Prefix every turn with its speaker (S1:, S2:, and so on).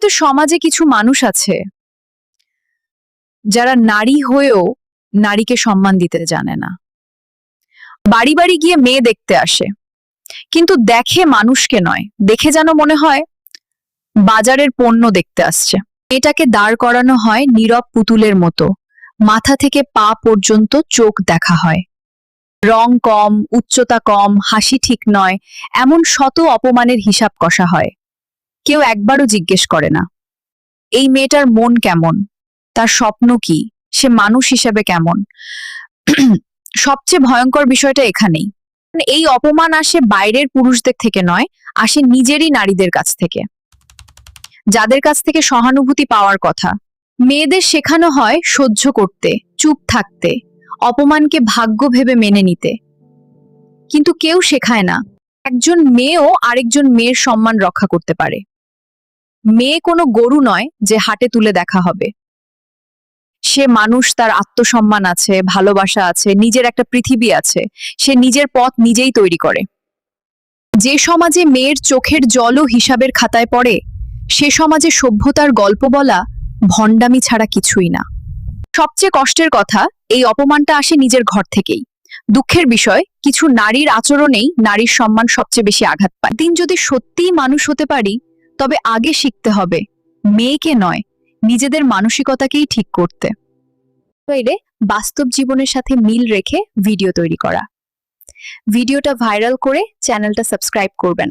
S1: তো সমাজে কিছু মানুষ আছে যারা নারী হয়েও নারীকে সম্মান দিতে জানে না। বাড়ি বাড়ি গিয়ে মেয়ে দেখতে আসে, কিন্তু দেখে মানুষকে নয়, দেখে যেন মনে হয় বাজারের পণ্য দেখতে আসছে। এটাকে দাঁড় করানো হয় নীরব পুতুলের মতো, মাথা থেকে পা পর্যন্ত চোখ দেখা হয়। রং কম, উচ্চতা কম, হাসি ঠিক নয়, এমন শত অপমানের হিসাব কষা হয়। কেউ একবারও জিজ্ঞেস করে না এই মেয়েটার মন কেমন, তার স্বপ্ন কি, সে মানুষ হিসেবে কেমন। সবচেয়ে ভয়ঙ্কর বিষয়টা এখানেই, এই অপমান আসে বাইরের পুরুষদের থেকে নয়, আসে নিজেরই নারীদের কাছ থেকে, যাদের কাছ থেকে সহানুভূতি পাওয়ার কথা। মেয়েদের শেখানো হয় সহ্য করতে, চুপ থাকতে, অপমানকে ভাগ্য ভেবে মেনে নিতে। কিন্তু কেউ শেখায় না একজন মেয়েও আরেকজন মেয়ের সম্মান রক্ষা করতে পারে। মেয়ে কোনো গরু নয় যে হাটে তুলে দেখা হবে। সে মানুষ, তার আত্মসম্মান আছে, ভালোবাসা আছে, নিজের একটা পৃথিবী আছে, সে নিজের পথ নিজেই তৈরি করে। যে সমাজে মেয়ের চোখের জলও হিসাবের খাতায় পড়ে, সে সমাজে সভ্যতার গল্প বলা ভণ্ডামি ছাড়া কিছুই না। সবচেয়ে কষ্টের কথা, এই অপমানটা আসে নিজের ঘর থেকেই। দুঃখের বিষয়, কিছু নারীর আচরণেই নারীর সম্মান সবচেয়ে বেশি আঘাত পায়। দিন যদি সত্যিই মানুষ হতে পারি, তবে আগে শিখতে হবে মেয়েকে নয়, নিজেদের মানসিকতাকেই ঠিক করতে। এলে বাস্তব জীবনের সাথে মিল রেখে ভিডিও তৈরি করা। ভিডিওটা ভাইরাল করে চ্যানেলটা সাবস্ক্রাইব করবেন।